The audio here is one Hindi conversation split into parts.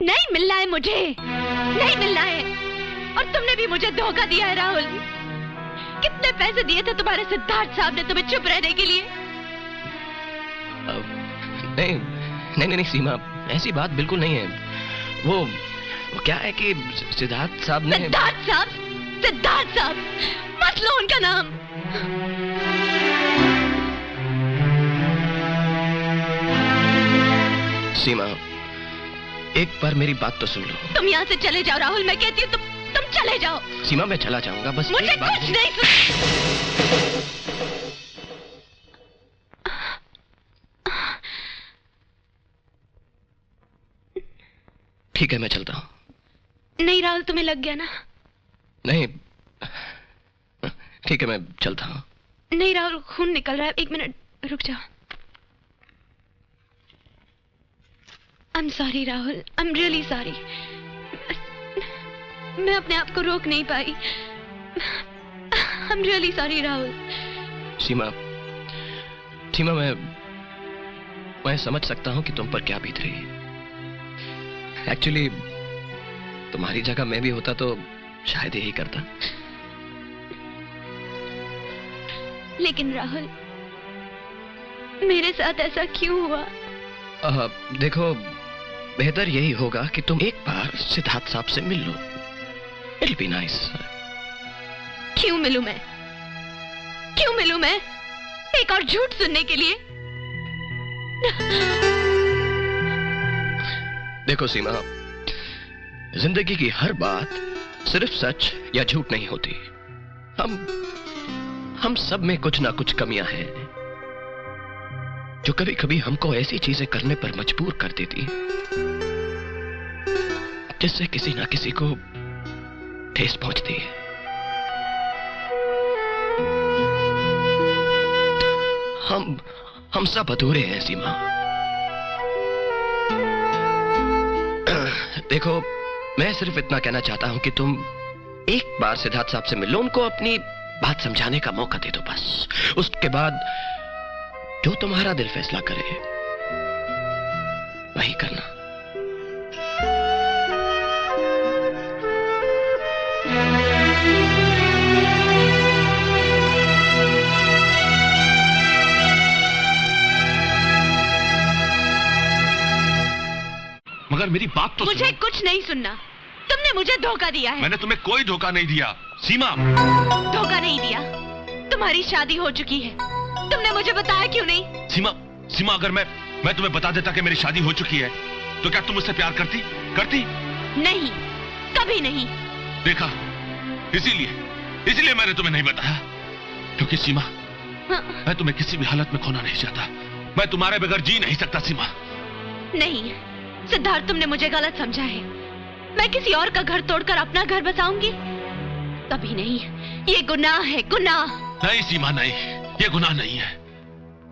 नहीं मिलना है मुझे, नहीं मिलना है। और तुमने भी मुझे धोखा दिया है राहुल। कितने पैसे दिए थे तुम्हारे सिद्धार्थ साहब ने तुम्हें चुप रहने के लिए? नहीं नहीं नहीं सीमा, ऐसी बात बिल्कुल नहीं है। वो क्या है कि सिद्धार्थ साहब ने... सिद्धार्थ साहब, सिद्धार्थ साहब, मत लो उनका नाम। सीमा, एक बार मेरी बात तो सुन लो। तुम यहाँ से चले जाओ राहुल, मैं कहती हूँ तुम चले जाओ। सीमा मैं चला जाऊंगा, बस मुझे कुछ नहीं ठीक है, मैं चलता हूँ। नहीं राहुल, तुम्हें लग गया ना? नहीं, ठीक है, मैं चलता हूँ। नहीं राहुल, खून निकल रहा है। एक मिनट रुक जाओ। I'm sorry Rahul, I'm really sorry। मैं अपने आप को रोक नहीं पाई। I'm really sorry Rahul. सीमा, सीमा मैं समझ सकता हूँ कि तुम पर क्या बीत रही है। एक्चुअली तुम्हारी जगह मैं भी होता तो शायद यही करता। लेकिन राहुल, मेरे साथ ऐसा क्यों हुआ? देखो, बेहतर यही होगा कि तुम एक बार सिद्धार्थ साहब से मिल लो। It'll be nice। क्यों मिलूं मैं? क्यों मिलूं मैं? एक और झूठ सुनने के लिए? देखो सीमा, जिंदगी की हर बात सिर्फ सच या झूठ नहीं होती। हम सब में कुछ ना कुछ कमियां हैं जो कभी कभी हमको ऐसी चीजें करने पर मजबूर कर देती जिससे किसी ना किसी को ठेस पहुंचती है। हम सब अधूरे हैं सीमा। देखो, मैं सिर्फ इतना कहना चाहता हूं कि तुम एक बार सिद्धार्थ साहब से मिलो, उनको अपनी बात समझाने का मौका दे दो बस। उसके बाद जो तुम्हारा दिल फैसला करे वही करना। मगर मेरी बात तो मुझे कुछ नहीं सुनना। तुमने मुझे धोखा दिया है। मैंने तुम्हें कोई धोखा नहीं दिया सीमा। धोखा नहीं दिया। तुम्हारी शादी हो चुकी है। तुमने मुझे बताया क्यों नहीं? सीमा, अगर मैं तुम्हें बता देता कि मेरी शादी हो चुकी है तो क्या तुम मुझसे प्यार करती? नहीं, कभी नहीं। देखा, इसीलिए मैंने तुम्हें नहीं बताया, क्योंकि सीमा, मैं तुम्हें किसी भी हालत में खोना नहीं चाहता। मैं तुम्हारे बगैर जी नहीं सकता सीमा। नहीं सिद्धार्थ, तुमने मुझे गलत समझा है। मैं किसी और का घर तोड़कर अपना घर बसाऊंगी? कभी नहीं। ये गुनाह है, गुनाह। नहीं सीमा, नहीं, ये गुनाह नहीं है।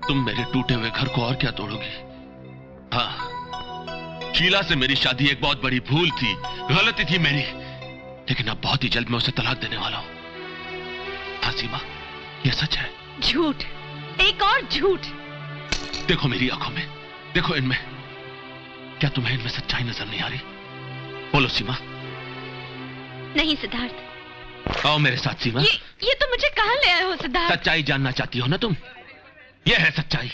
तुम मेरे टूटे हुए घर को और क्या तोड़ोगी? हाँ, शीला से मेरी शादी एक बहुत बड़ी भूल थी, गलती थी मेरी, लेकिन अब बहुत ही जल्द मैं उसे तलाक देने वाला हूं। हाँ सीमा, ये सच है। झूठ, एक और झूठ। देखो मेरी आंखों में, देखो इनमें। क्या तुम्हें इनमें सच्चाई नजर नहीं आ रही? बोलो सीमा। नहीं सिद्धार्थ। आओ मेरे साथ सीमा। ये तो मुझे कहां ले आए हो सिद्धार्थ? सच्चाई जानना चाहती हो ना तुम? ये है सच्चाई।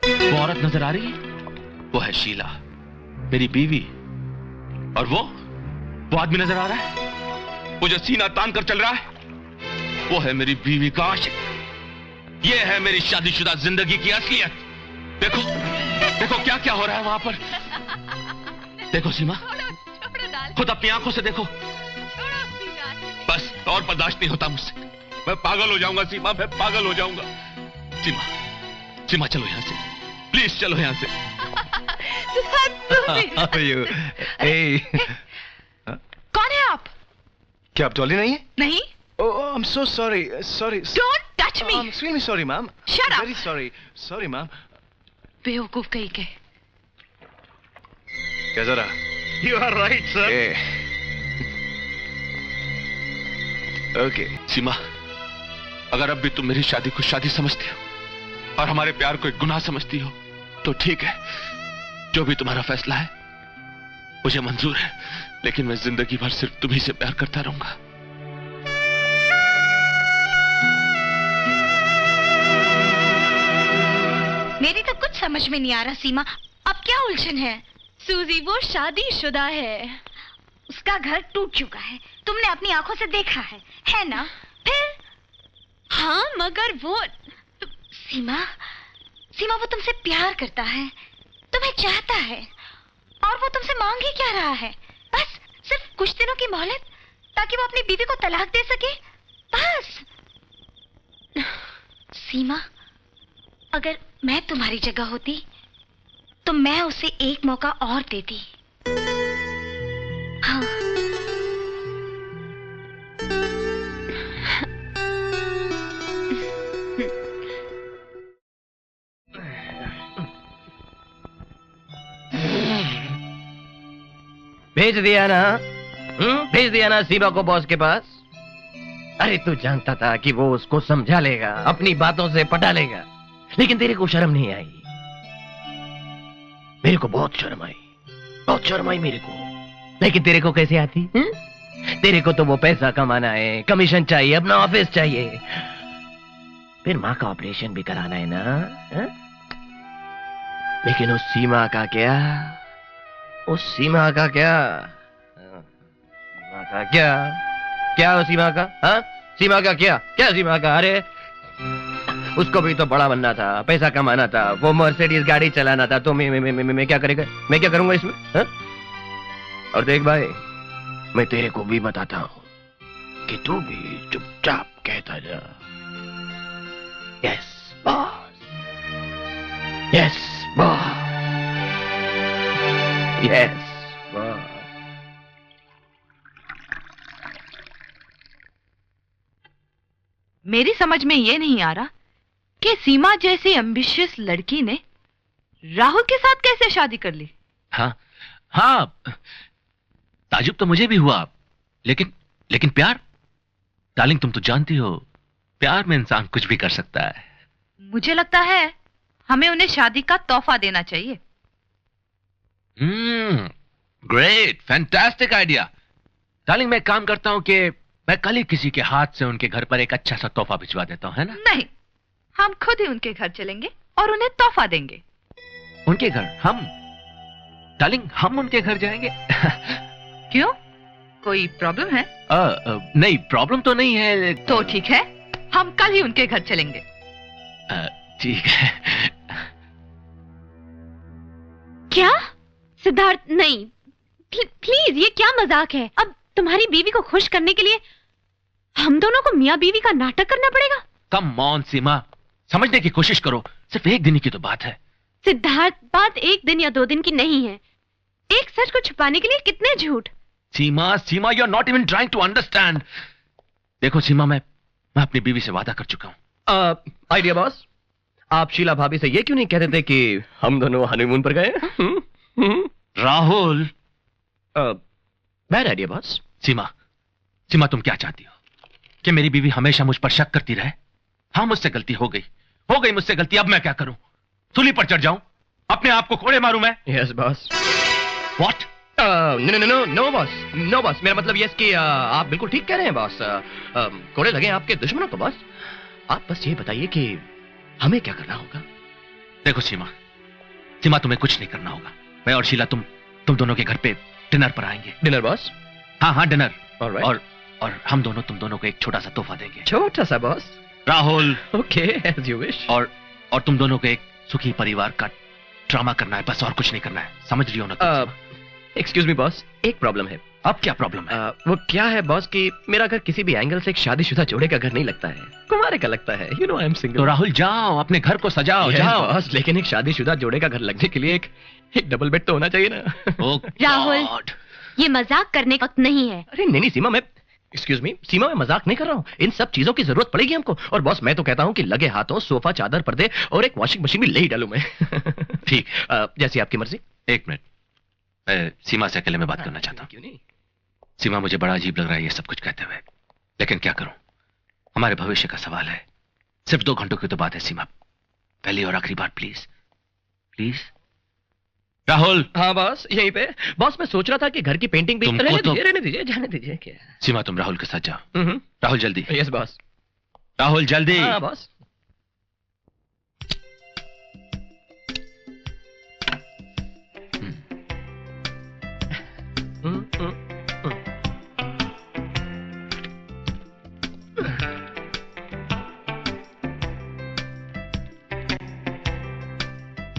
वो औरत नजर आ रही है? वो है शीला, मेरी बीवी। और वो आदमी नजर आ रहा है, वो जो सीना तान कर चल रहा है, वो है मेरी बीवी का आशिक। ये है मेरी शादीशुदा जिंदगी की असलियत। देखो, देखो क्या क्या हो रहा है वहां पर। देखो सीमा, खुद अपनी आंखों से देखो। बस और बर्दाश्त नहीं होता मुझसे। मैं पागल हो जाऊंगा सीमा, मैं पागल हो जाऊंगा। सीमा चलो यहां से, प्लीज चलो यहां से। कौन है आप? क्या आप डॉली नहीं है? नहीं। Oh, I'm so sorry. Sorry. Don't touch me. I'm extremely sorry, ma'am. Shut up. Very sorry. Sorry, ma'am. बेवकूफ कहीं के। कैसा रहा? You are right, sir. Okay. सीमा, अगर अब भी तुम मेरी शादी को शादी समझती हो और हमारे प्यार को एक गुनाह समझती हो तो ठीक है। जो भी तुम्हारा फैसला है मुझे मंजूर है, लेकिन मैं जिंदगी भर सिर्फ तुम्ही से प्यार करता रहूंगा। मेरी तो कुछ समझ में नहीं आ रहा सीमा, अब क्या उलझन है? सूजी वो शादीशुदा है। उसका घर टूट चुका है, तुमने अपनी आंखों से देखा है ना? फिर? हाँ, मगर वो सीमा, सीमा वो तुमसे प्यार करता है, तुम्हें चाहता है, और वो तुमसे मांग ही क्या रहा है? बस सिर्फ कुछ दिनों की मोहलत, ताकि वो अपनी बीवी को तलाक दे सके, बस। सीमा, अगर मैं तुम्हारी जगह होती तो मैं उसे एक मौका और देती। हाँ। भेज दिया ना? भेज दिया ना सीमा को बॉस के पास? अरे तू जानता था कि वो उसको समझा लेगा, अपनी बातों से पटा लेगा, लेकिन तेरे को शर्म नहीं आई। मेरे को बहुत शर्म आई, बहुत शर्म आई मेरे को। लेकिन तेरे को कैसे आती? तेरे को तो वो पैसा कमाना है, कमीशन चाहिए, अपना ऑफिस चाहिए, फिर माँ का ऑपरेशन भी कराना है ना? लेकिन उस सीमा का क्या? उस सीमा का क्या? सीमा का क्या? क्या उस सीमा का? हाँ, सीमा का क्या? क्या सीमा का? अरे उसको भी तो बड़ा बनना था, पैसा कमाना था, वो मर्सिडीज गाड़ी चलाना था, तो मैं क्या करेगा? मैं क्या करूंगा इसमें? हा? और देख भाई, मैं तेरे को भी बताता हूँ कि तू भी चुपचाप कहता जा, yes boss, yes boss, yes boss. मेरी समझ में ये नहीं आ रहा कि सीमा जैसी एम्बिशियस लड़की ने राहुल के साथ कैसे शादी कर ली। हाँ हाँ, ताजुब तो मुझे भी हुआ, लेकिन प्यार, डार्लिंग तुम तो जानती हो, प्यार में इंसान कुछ भी कर सकता है। मुझे लगता है हमें उन्हें शादी का तोहफा देना चाहिए। Great, fantastic idea. डार्लिंग मैं काम करता हूं कि मैं कल ही किसी के हाथ से उनके घर पर एक अच्छा सा तोहफा भिजवा देता हूं, है ना? नहीं, हम खुद ही उनके घर चलेंगे और उन्हें तोहफा देंगे। उनके घर? हम? डार्लिंग हम उनके घर जाएंगे? क्यों, कोई प्रॉब्लम है? नहीं, प्रॉब्लम तो नहीं है। तो ठीक है, हम कल ही उनके घर चलेंगे। ठीक है। क्या? सिद्धार्थ नहीं, प्लीज, ये क्या मजाक है? अब तुम्हारी बीवी को खुश करने के लिए हम दोनों को मियां बीवी का नाटक करना पड़ेगा? कम ऑन सीमा, समझने की कोशिश करो, सिर्फ एक दिन की तो बात है। सिद्धार्थ, बात एक दिन या 2 दिन की नहीं है। एक सच को छुपाने के लिए कितने झूठ? Seema, you are not even trying to understand. देखो सीमा, मैं अपनी बीवी से वादा कर चुका हूं। आइडिया बॉस, आप शीला भाभी से ये क्यों नहीं कहते थे कि हम दोनों हनीमून पर गए? Rahul, bad idea boss. Seema तुम क्या चाहती हो कि मेरी बीवी हमेशा मुझ पर शक करती रहे? हाँ, मुझसे गलती हो गई मुझसे गलती। अब मैं क्या करूं? सूली पर चढ़ जाऊं? अपने आप को कोड़े मारूं मैं? Yes boss. What? No boss, मेरा मतलब यस कि आप बिल्कुल ठीक कह रहे हैं बॉस। कोड़े लगे आपके दुश्मनों को बॉस। आप बस ये बताइए कि हमें क्या करना होगा? देखो सीमा, तुम्हें कुछ नहीं करना होगा। मैं और शीला तुम दोनों के घर पे डिनर पर आएंगे। Dinner boss? हाँ डिनर। Alright. और हम दोनों तुम दोनों को एक छोटा सा तोहफा देंगे। छोटा सा boss? Rahul. Okay, as you wish. और तुम दोनों को एक सुखी परिवार का ड्रामा करना है, बस और कुछ नहीं करना है। समझ रही हो ना? एक्सक्यूज मी बॉस, एक प्रॉब्लम है। अब क्या प्रॉब्लम है? वो क्या है बॉस कि मेरा घर किसी भी एंगल से एक शादीशुदा जोड़े का घर नहीं लगता है, कुमारे का लगता है। You know I am single. तो राहुल जाओ, अपने घर को सजाओ। जाओ बॉस, लेकिन एक शादीशुदा जोड़े का घर लगने के लिए एक डबल बेड तो होना चाहिए ना। राहुल, ये मजाक करने का वक्त नहीं है। अरे नहीं सीमा, मैं एक्सक्यूज मी सीमा, मैं मजाक नहीं कर रहा हूँ। इन सब चीजों की जरूरत पड़ेगी हमको। और बॉस मैं तो कहता हूँ कि लगे हाथों सोफा, चादर, पर्दे और एक वॉशिंग मशीन भी ले ही डालूं मैं। ठीक, जैसी आपकी मर्जी। एक मिनट, मैं सीमा से अकेले में बात करना चाहता हूँ। क्यों नहीं? सीमा, मुझे बड़ा अजीब लग रहा है ये सब कुछ कहते हुए, लेकिन क्या करूं? हमारे भविष्य का सवाल है। सिर्फ 2 घंटों की तो बात है सीमा, पहली और आखिरी बार प्लीज। प्लीज राहुल। हाँ बॉस, यहीं पे। बॉस मैं सोच रहा था कि घर की पेंटिंग भी रहने दीजिए, जाने दीजिए। क्या सीमा, तुम राहुल के साथ जाओ। राहुल जल्दी। Yes boss. राहुल जल्दी। हाँ boss.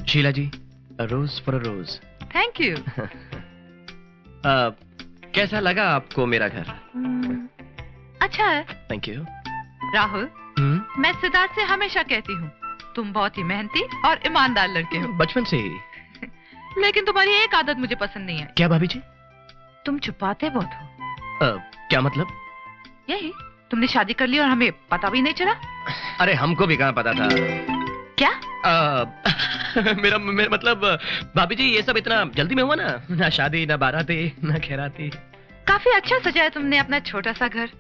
Sheela ji, a rose for a rose. Thank you. कैसा लगा आपको मेरा घर? अच्छा है। Thank you. राहुल, मैं सिद्धार्थ से हमेशा कहती हूँ तुम बहुत ही मेहनती और ईमानदार लड़के हो। बचपन से ही। लेकिन तुम्हारी एक आदत मुझे पसंद नहीं है। क्या भाभी जी? तुम छुपाते बहुत हो। क्या मतलब? यही, तुमने शादी कर ली और हमें पता भी नहीं चला। अरे हमको भी कहाँ पता था। क्या? मेरा मतलब भाभी जी, ये सब इतना जल्दी में हुआ ना शादी, ना बाराती, ना खैराती। काफी अच्छा सजाया तुमने अपना छोटा सा घर।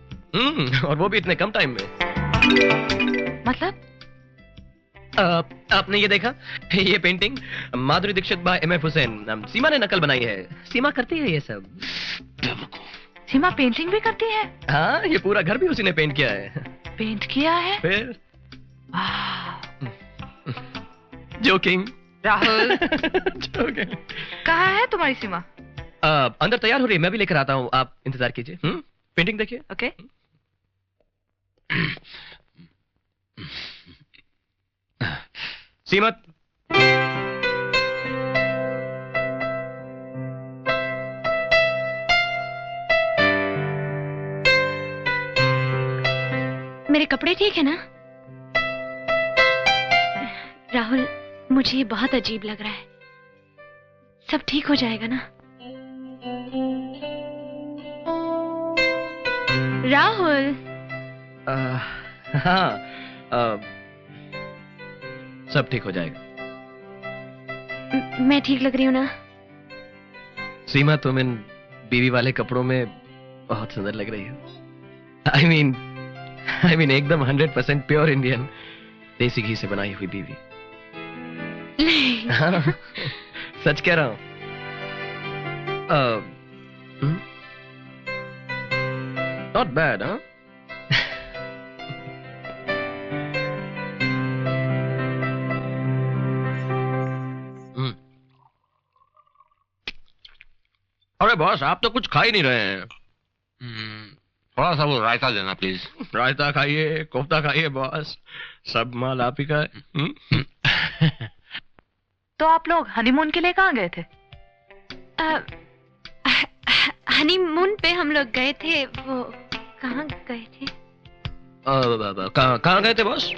और वो भी इतने कम टाइम में। मतलब? आपने ये देखा, ये painting Madhuri Dixit bye M.F. Hussain, सीमा ने नकल बनाई है। सीमा करती है ये सब। सीमा पेंटिंग भी करती है? हाँ, ये पूरा घर भी उसी ने पेंट किया है। पेंट किया है? फिर जोकिंग। राहुल। जोकिंग। कहाँ है तुम्हारी सीमा? अंदर तैयार हो रही है, मैं भी लेकर आता हूँ, आप इंतजार कीजिए। पेंटिंग देखिए। ओके। सीमा, मेरे कपड़े ठीक है ना? राहुल, मुझे ये बहुत अजीब लग रहा है। सब ठीक हो जाएगा ना? राहुल। हाँ, सब ठीक हो जाएगा। मैं ठीक लग रही हूँ ना? सीमा, तुम इन बीवी वाले कपड़ों में बहुत सुंदर लग रही हो। आई मीन एकदम 100% प्योर इंडियन, देसी घी से बनाई हुई बीवी। हाँ, सच कह रहा हूँ। नॉट बैड, हाँ? अरे बॉस, आप तो कुछ खा ही नहीं रहे हैं। थोड़ा सा वो रायता देना प्लीज। रायता खाइए, कोफ्ता खाइए बॉस, सब माल आप ही का है। तो आप लोग हनीमून के लिए कहाँ गए थे? हनीमून पे हम लोग गए थे। वो कहाँ गए थे? कहाँ गए थे बॉस?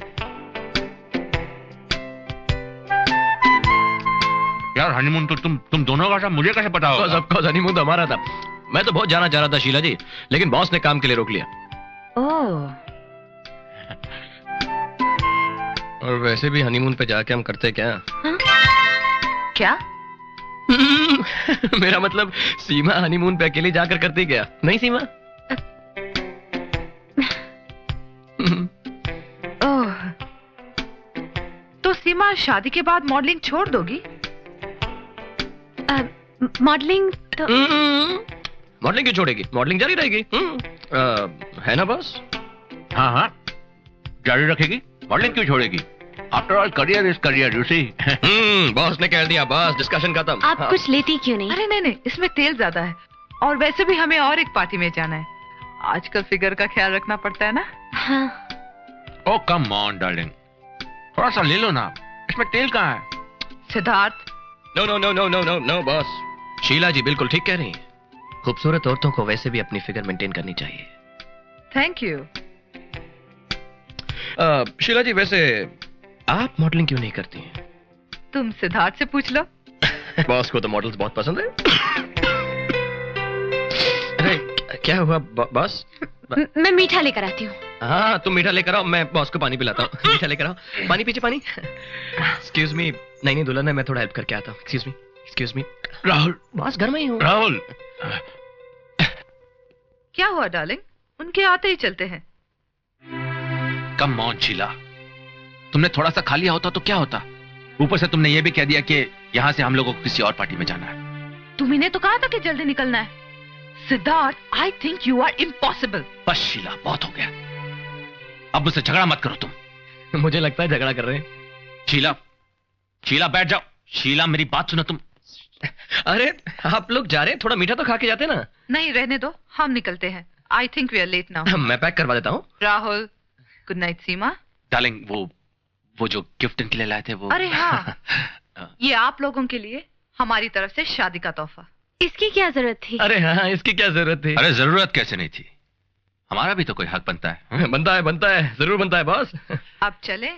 यार हनीमून तो तुम दोनों का था, मुझे कैसे पता होगा? सबका हनीमून तो हमारा था। मैं तो बहुत जाना चाह रहा था शीला जी, लेकिन बॉस ने काम के लिए रोक लिया। ओह। और वैसे भी हनीमून पे जाके हम करते क्या? क्या? मेरा मतलब सीमा हनीमून पे अकेली जाकर करती क्या? नहीं सीमा? ओह, तो सीमा शादी के बाद मॉडलिंग छोड़ दोगी? मॉडलिंग तो मॉडलिंग क्यों छोड़ेगी? मॉडलिंग जारी रहेगी। है ना बॉस? हाँ हाँ, जारी रखेगी। मॉडलिंग क्यों छोड़ेगी? After all career is career, you see. Boss ने कह दिया, बस डिस्कशन खत्म। आप कुछ लेती क्यों नहीं? अरे नहीं, इसमें तेल ज्यादा है और वैसे भी हमें और एक पार्टी में जाना है। आजकल फिगर का ख्याल रखना पड़ता है ना। हाँ। ओ कम ऑन डार्लिंग, थोड़ा सा ले लो ना, इसमें तेल कहाँ है? Siddharth. No no no no no no no boss, Sheela ji बिल्कुल ठीक कह रही हैं। खूबसूरत औरतों को वैसे भी अपनी फिगर मेंटेन करनी चाहिए। Thank you. शीला जी, वैसे आप मॉडलिंग क्यों नहीं करती हैं? तुम सिद्धार्थ से पूछ लो। बॉस को तो मॉडल्स बहुत पसंद है। अरे क्या हुआ बॉस? मैं मीठा लेकर आती हूँ। हाँ, तुम मीठा लेकर आओ, मैं बॉस को पानी पिलाता हूँ। मीठा लेकर आओ, पानी पीछे पानी। Excuse me. नहीं दुल्हन है, मैं थोड़ा हेल्प करके आता हूँ। Excuse me. राहुल। बॉस घर में ही हूँ। राहुल। क्या हुआ डार्लिंग? उनके आते ही चलते हैं। कम ऑन शीला, तुमने थोड़ा सा खा लिया होता तो क्या होता? ऊपर से तुमने ये भी कह दिया कि यहां से हम लोगों को किसी और पार्टी में जाना है। तुम्ही तो कहा था कि जल्दी निकलना है। Siddharth, I think you are impossible. बस शीला, बहुत हो गया। अब मुझसे झगड़ा मत करो तुम। मुझे लगता है झगड़ा कर रहे हैं। शीला, शीला बैठ जाओ। शीला मेरी बात सुनो तुम। अरे आप लोग जा रहे हैं, थोड़ा मीठा तो खा के जाते ना। नहीं, रहने दो, हम निकलते हैं। I think we are late now. मैं पैक करवा देता हूँ। Rahul, good night. Seema darling, वो जो गिफ्ट इनके लिए लाए थे वो। अरे हाँ, ये आप लोगों के लिए हमारी तरफ से शादी का तोहफा। इसकी क्या जरूरत थी? अरे हाँ, इसकी क्या जरूरत थी? अरे जरूरत कैसे नहीं थी, हमारा भी तो कोई हक बनता है। बनता है, जरूर बनता है बॉस। अब चले।